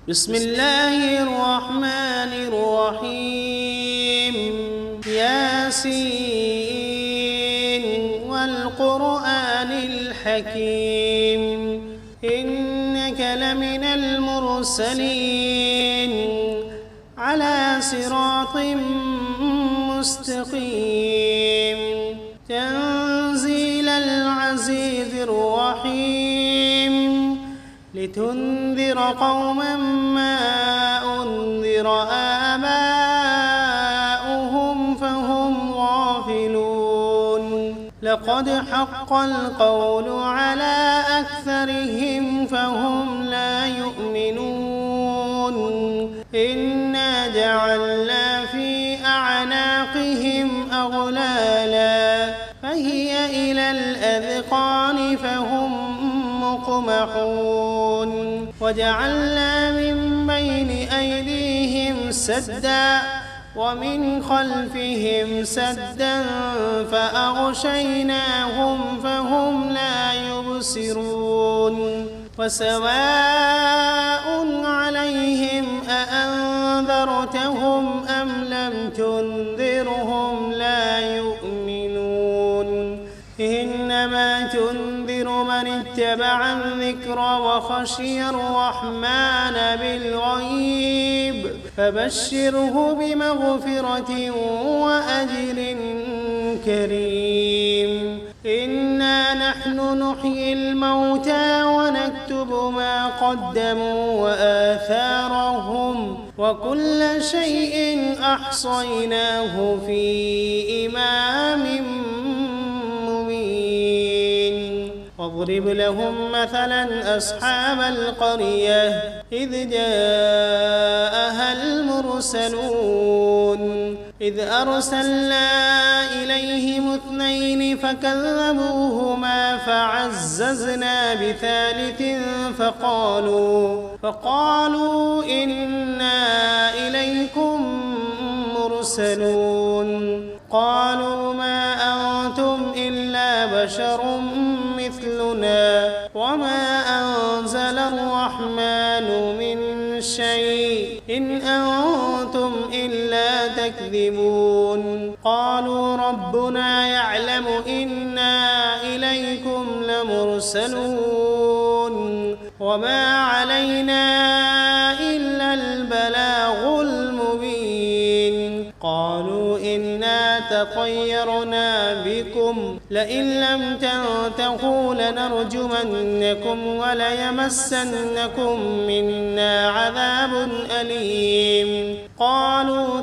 بسم الله الرحمن الرحيم ياسين والقرآن الحكيم إنك لمن المرسلين على صراط مستقيم تنزيل العزيز الرحيم لتنذر قوما ما أنذر آباؤهم فهم غافلون لقد حق القول على أكثرهم فهم لا يؤمنون إنا جعلنا في أعناقهم أغلالا فهي إلى الأذقان فهم مقمحون وجعلنا من بين أيديهم سدا ومن خلفهم سدا فأغشيناهم فهم لا يبصرون وسواء عليهم أأنذرتهم أم لم تنذرهم لا يؤمنون إنما تنذر من اتبع الذكر وخشي الرحمن بالغيب فبشره بمغفرة وأجر كريم إنا نحن نحيي الموتى ونكتب ما قدموا وآثارهم وكل شيء أحصيناه في إمام واضرب لهم مثلا أصحاب القرية إذ جاءها المرسلون إذ أرسلنا إليهم 2 فكذبوهما فعززنا بثالث فقالوا إنا إليكم مرسلون قالوا ما أنتم إلا بشر مثلنا وما أنزل الرحمن من شيء إن أنتم إلا تكذبون قالوا ربنا يعلم إنا إليكم لمرسلون وما علينا إلا البلاغ المبين قالوا إنا تطيرنا بكم لئن لم تنتهوا لنرجمنكم وليمسنكم منا عذاب أليم قالوا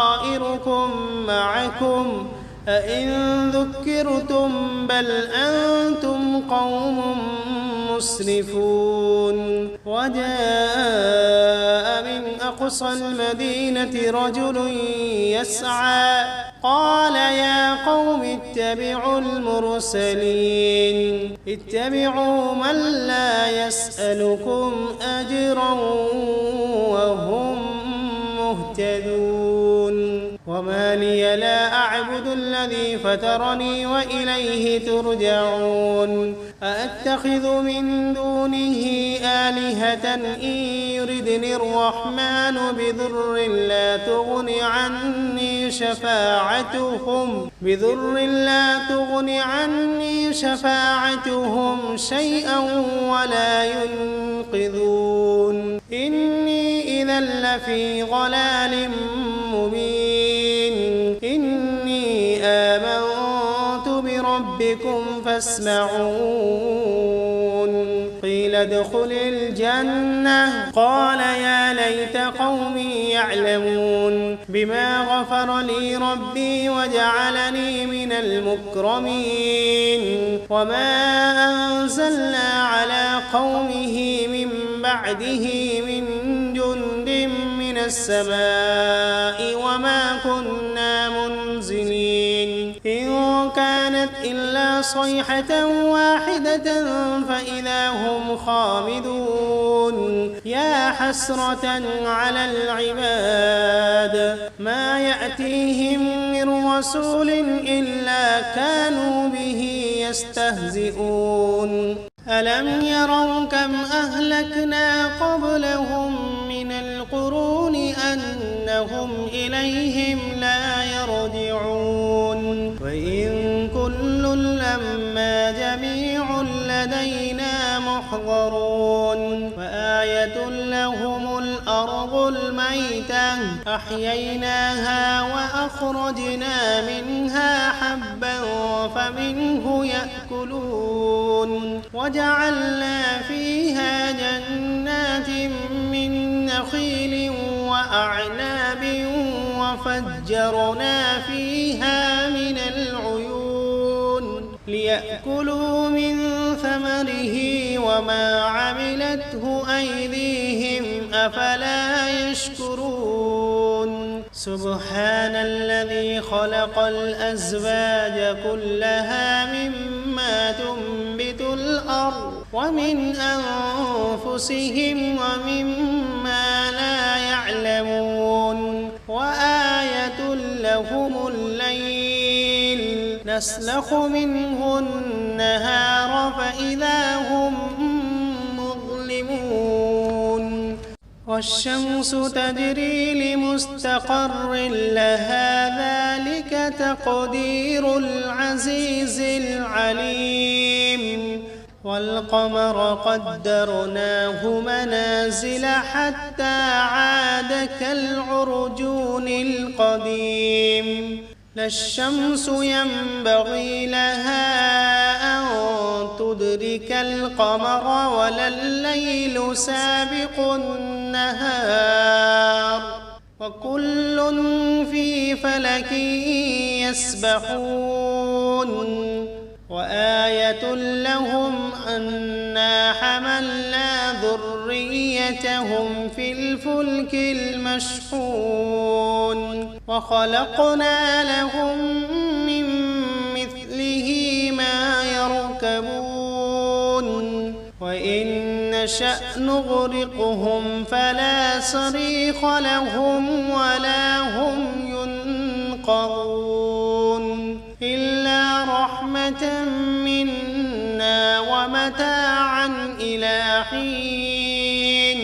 طائركم معكم أئن ذكرتم بل أنتم قوم مسرفون وجاء من أقصى المدينة رجل يسعى قال يا قوم اتبعوا المرسلين اتبعوا من لا يسألكم أجرا وهم مهتدون وما لي لا أعبد الذي فطرني وإليه ترجعون أأتخذ من دونه آلهة إن يردني الرحمن بضر لا تغن عني شفاعتهم شيئا ولا ينقذون إني إذا لفي ضلال مبين إني آمنت بربكم فاسمعون قيل ادخل الجنة قال يا ليت قومي يعلمون بما غفر لي ربي وجعلني من المكرمين وما أنزلنا على قومه من بعده من جند من السماء وما كنا منزلين إن كانت إلا صيحة واحدة فإذا هم خامدون يا حسرة على العباد ما يأتيهم من رسول إلا كانوا به يستهزئون ألم يروا كم أهلكنا قبلهم من القرون أنهم إليهم لا يرجعون وإن كل لما جميع لدينا محضرون وآية لهم الأرض الميتة أحييناها وأخرجنا منها حبا فمنه يأكلون وجعلنا فيها جنات من نخيل وأعناب وفجرنا فيها من العيون ليأكلوا من ثمره وما عملته أيديهم أفلا يشكرون سبحان الذي خلق الأزواج كلها مما تنبت الأرض ومن أنفسهم ومما لا يعلمون وآية لهم الليل نسلخ منه النهار فإذا هم مظلمون والشمس تجري لمستقر لها ذلك تقدير العزيز العليم والقمر قدرناه منازل حتى عاد كالعرجون القديم لا الشمس ينبغي لها أن تدرك القمر ولا الليل سابق النهار وكل في فلك يسبحون وآية لهم أنا حملنا ذريتهم في الفلك المشحون وخلقنا لهم من مثله ما يركبون وإن نشأ نغرقهم فلا صريخ لهم ولا هم ينقذون إلا رحمة منا ومتاعا إلى حين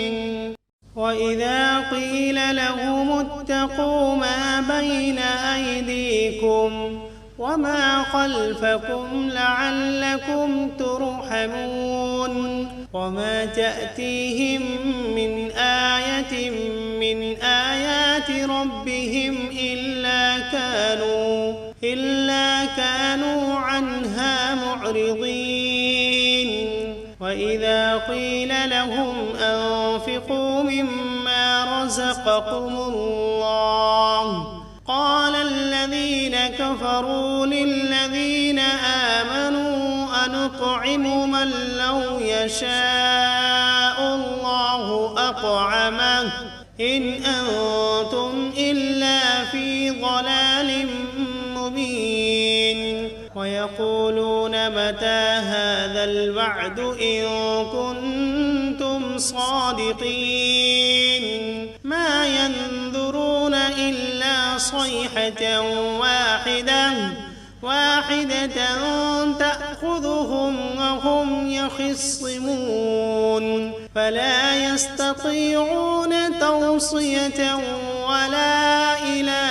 وإذا قيل لهم اتقوا ما بين أيديكم وما خلفكم لعلكم ترحمون وما تأتيهم من آية من آيات ربهم إلا كانوا عنها معرضين وإذا قيل لهم أنفقوا مما رزقكم الله قال الذين كفروا للذين آمنوا أنطعم من لو يشاء الله أطعمه إن أنتم إلا في ضلال مبين ويقولون متى هذا الوعد إن كنتم صادقين ما ينظرون إلا صيحة واحدة تأخذهم وهم يخصمون فلا يستطيعون توصية ولا إلى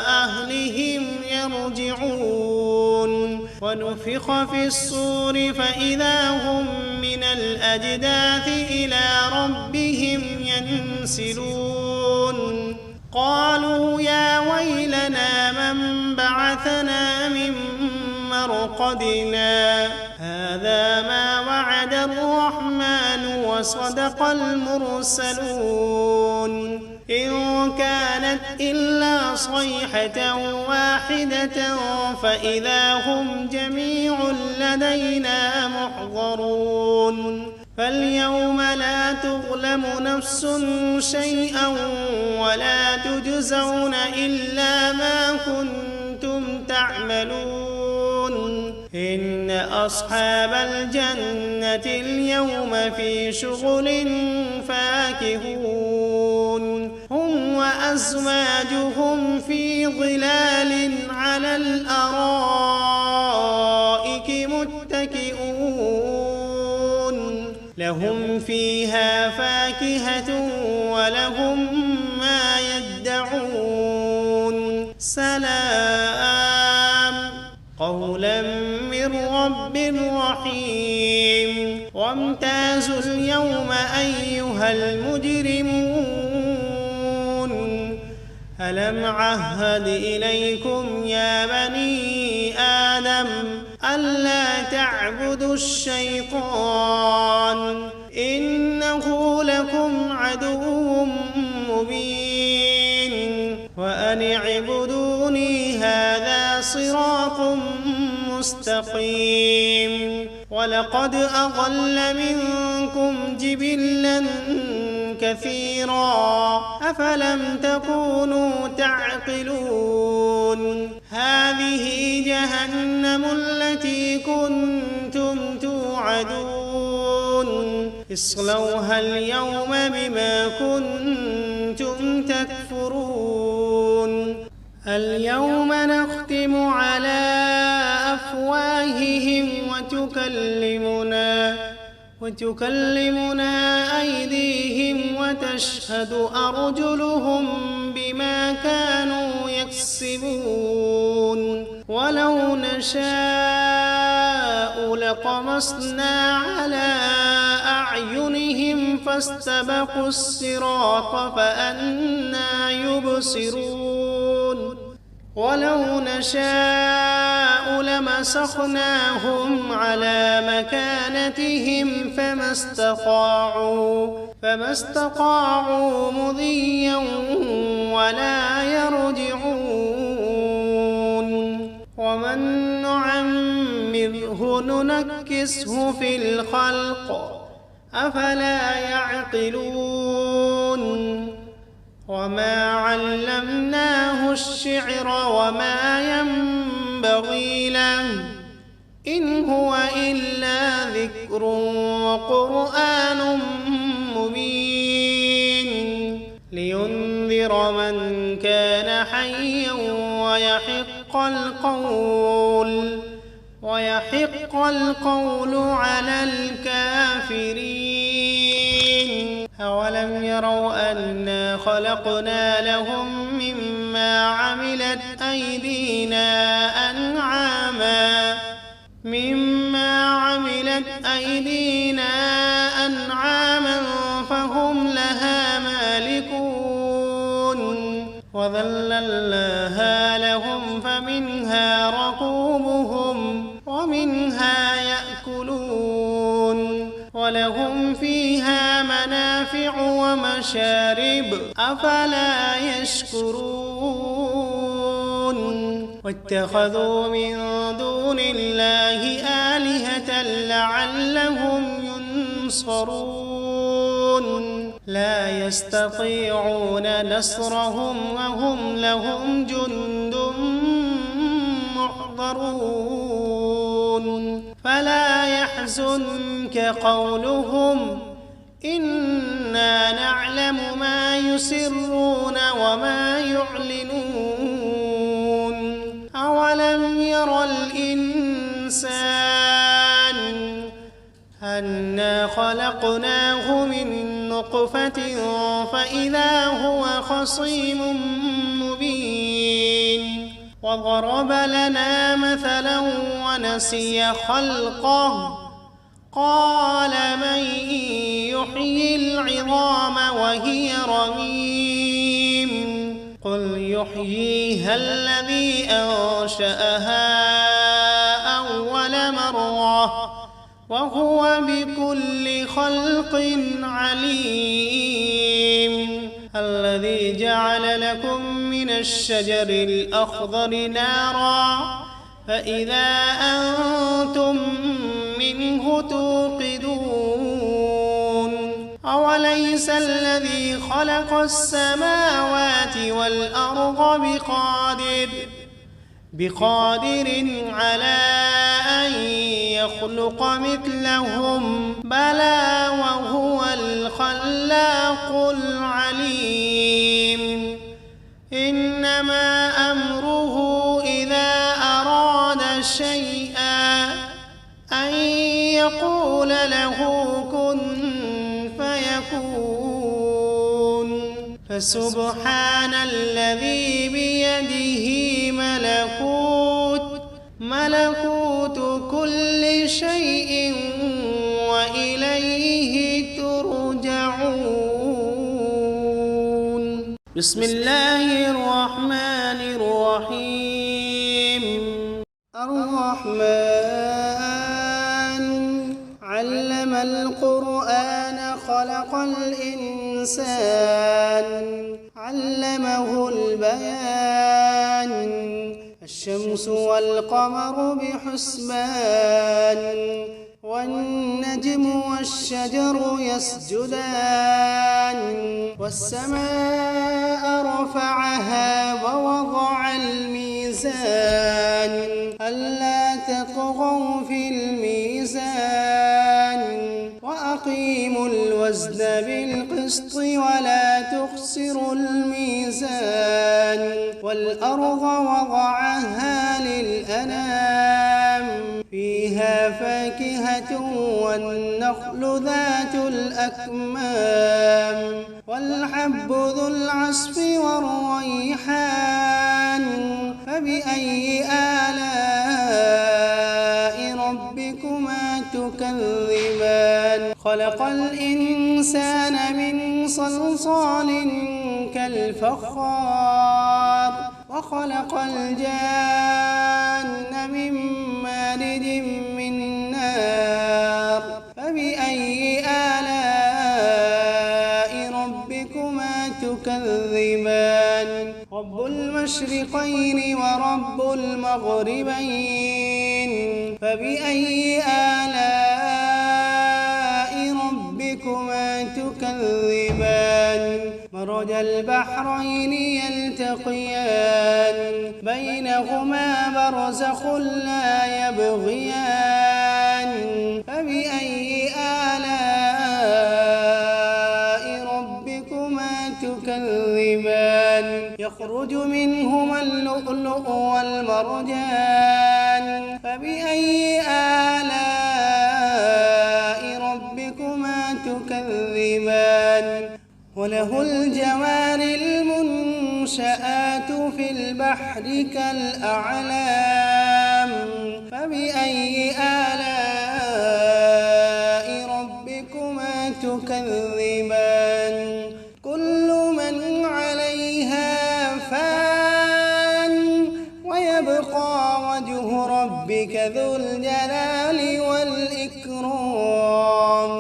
أهلهم يرجعون ونفخ في الصور فإذا هم من الأجداث إلى ربهم ينسلون قالوا يا ويلنا من بعثنا من مرقدنا هذا ما وعد الرحمن وصدق المرسلون إن كانت إلا صيحة واحدة فإذا هم جميع لدينا محضرون فاليوم لا تظلم نفس شيئا ولا تجزون إلا ما كنتم تعملون إن أصحاب الجنة اليوم في شغل فاكهون هم وأزواجهم في ظلال على الأرائك متكئون لهم فيها فاكهة ولهم ما يدعون سلام قولا من رب رحيم وامتازوا اليوم أيها المجرمون ألم عهد إليكم يا بني آدم ألا تعبدوا الشيطان إنه لكم عدو مبين وأن اعبدوني هذا صراط مستقيم ولقد أضل منكم جبلا كثيرا أفلم تكونوا تعقلون هذه جهنم التي كنتم توعدون اصلوها اليوم بما كنتم تكفرون اليوم نختم على أفواههم وتكلمنا أيديهم وتشهد أرجلهم بما كانوا يكسبون ولو نشاء لطمسنا على أعينهم فاستبقوا الصراط فأنى يبصرون ولو نشاء لمسخناهم على مكانتهم فما استطاعوا مضيا ولا يرجعون ومن نعمره ننكسه في الخلق أفلا يعقلون وما علمناه الشعر وما ينبغي له إن هو إلا ذكر وقرآن مبين لينذر من كان حيا ويحق القول على الكافرين أولم يروا أنا خلقنا لهم مما عملت أيدينا أنعاما فهم لها مالكون وذللناها لهم فمنها ركوبهم ومنها يأكلون ولهم فيها منافع ومشارب أفلا يشكرون واتخذوا من دون الله آلهة لعلهم ينصرون لا يستطيعون نصرهم وهم لهم جند محضرون فلا يحزنك قولهم إنا نعلم ما يسرون وما يعلنون أولم ير الإنسان أنا خلقناه من نطفة فإذا هو خصيم مبين وضرب لنا مثلا ونسي خلقه قال من يحيي العظام وهي رميم قل يحييها الذي أنشأها أول مرة وهو بكل خلق عليم الذي جعل لكم من الشجر الأخضر نارا فإذا أنتم منه توقدون أوليس الذي خلق السماوات والأرض بقادر على أن يخلق مثلهم بلى وهو الخلاق العليم إنما أمره إذا أراد شيئا أن يقول له كن فسبحان الذي بيده ملكوت كل شيء وإليه ترجعون. بسم الله الرحمن الرحيم. الرحمن علم القرآن خلق الإنسان علمه البيان الشمس والقمر بحسبان والنجم والشجر يسجدان والسماء رفعها ووضع الميزان ألا تطغوا في الميزان وأقيموا الوزن بالقسط ولا تخسروا الميزان والأرض وضعها للأنام فيها فاكهة والنخل ذات الأكمام والحب ذو العصف والريحان فبأي آلاء ربكما تكذبان خلق الإنسان من صلصال كالفخار وخلق الجان من مارد من نار فبأي آلاء ربكما تكذبان رب المشرقين ورب المغربين فبأي آلاء ربكما تكذبان مرج البحرين يلتقيان بينهما برزخ لا يبغيان فبأي آلاء ربكما تكذبان يخرج منهما اللؤلؤ والمرجان فبأي آلاء ربكما تكذبان وله الجوار المنشآت في البحر كالأعلام فبأي آلاء ربكما تكذبان كل من عليها فان ويبقى وجه ربك ذو الجلال والإكرام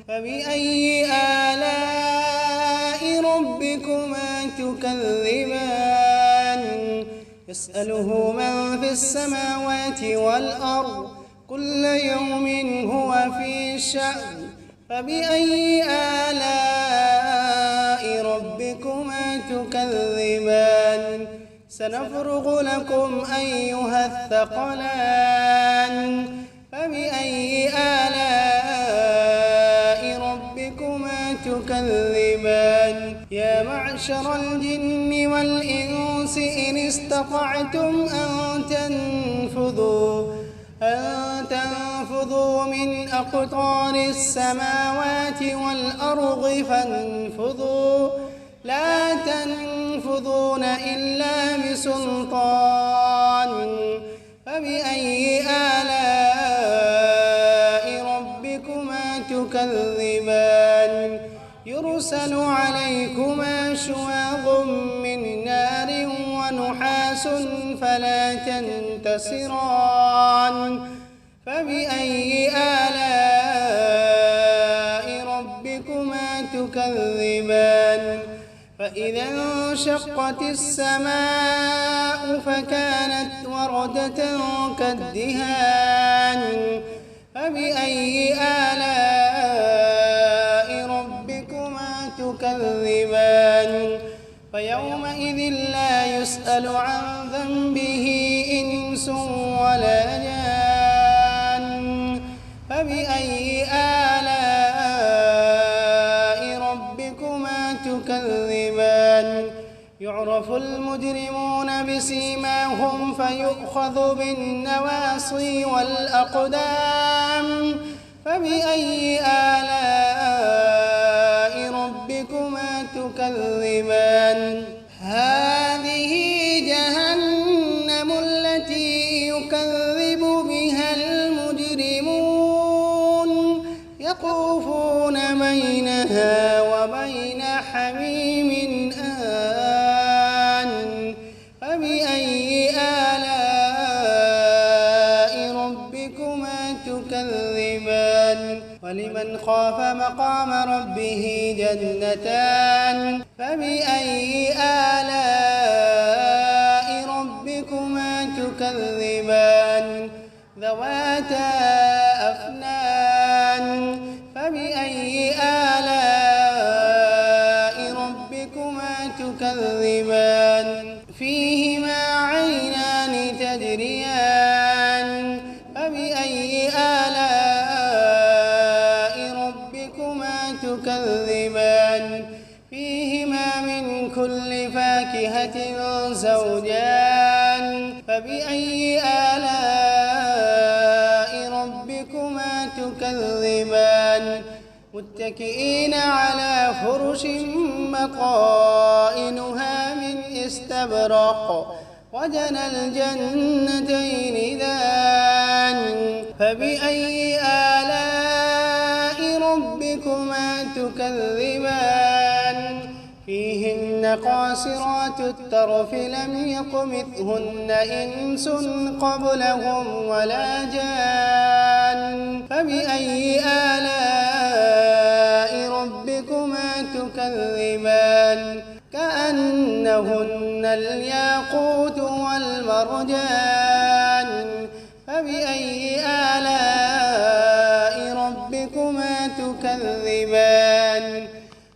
فبأي آلاء ربكما تكذبان يسأله من في السماوات والأرض كل يوم هو في شأن فبأي آلاء ربكما تكذبان سنفرغ لكم أيها الثقلان فبأي آلاء ربكما تكذبان يا معشر الجن والإنس إن استطعتم أن تنفذوا من أقطار السماوات والأرض فانفذوا لا تنفذون إلا بسلطان فبأي آلاء ربكما تكذبان يرسل عليكما شواظ من نار ونحاس فلا تنتصران فبأي آلاء ربكما تكذبان فإذا انشقت السماء فكانت وردة كالدهان فبأي آلاء ربكما تكذبان فيومئذ لا يسأل عن ذنبه إنس ولا جان فبأي آلاء ربكما تكذبان يعرف المجرمون بسيماهم فيؤخذ بالنواصي والأقدام فبأي آلاء ربكما تكذبان هذه جهنم التي يكذب بها المجرمون يطوفون بينها وبين حميم آن فبأي آلاء ربكما تكذبان ولمن خاف مقام ربه جنتان فبأي آلاء ربكما تكذبان ذواتا أفنان فبأي آلاء ربكما تكذبان فيهما عينان تجريان فبأي آلاء ربكما تكذبان فيهما من كل فاكهة زوجان فبأي آلاء ربكما تكذبان متكئين على فرش بطائنها من استبرق وجنى الجنتين دان فبأي آلاء ربكما تكذبان فيهن قاصرات الطرف لم يطمثهن إنس قبلهم ولا جان فبأي آلاء ربكما تكذبان كأنهن الياقوت والمرجان فبأي آلاء ربكما تكذبان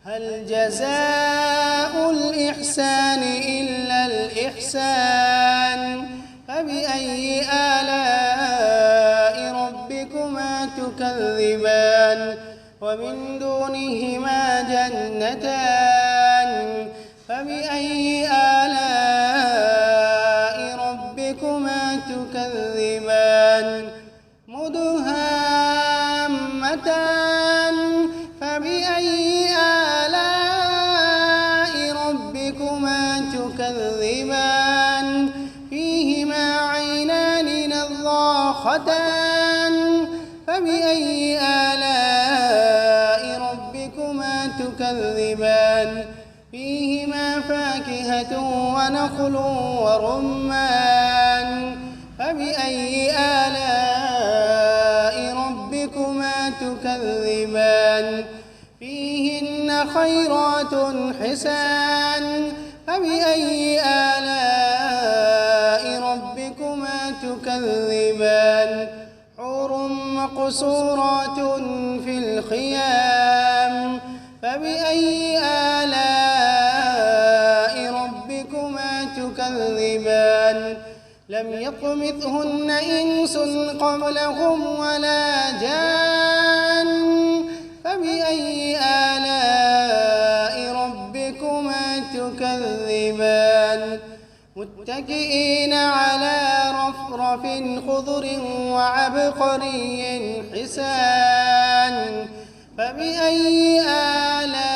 هل جزاء الإحسان إلا الإحسان فبأي آلاء ربكما تكذبان ومن دونهما جنتان فبأي آلاء ربكما تكذبان مدهامتان فبأي آلاء ربكما تكذبان فيهما عينان نضاختان فبأي آلاء ربكما تكذبان فيهما فاكهة ونخل ورمان فبأي آلاء ربكما تكذبان فيهن خيرات حسان فبأي آلاء ربكما تكذبان حور مقصورات في الخيام فبأي آلاء ربكما تكذبان لم يطمثهن إنس قبلهم ولا جان فبأي آلاء ربكما تكذبان متكئين على رفرف خضر وعبقري حسان فبأي آلاء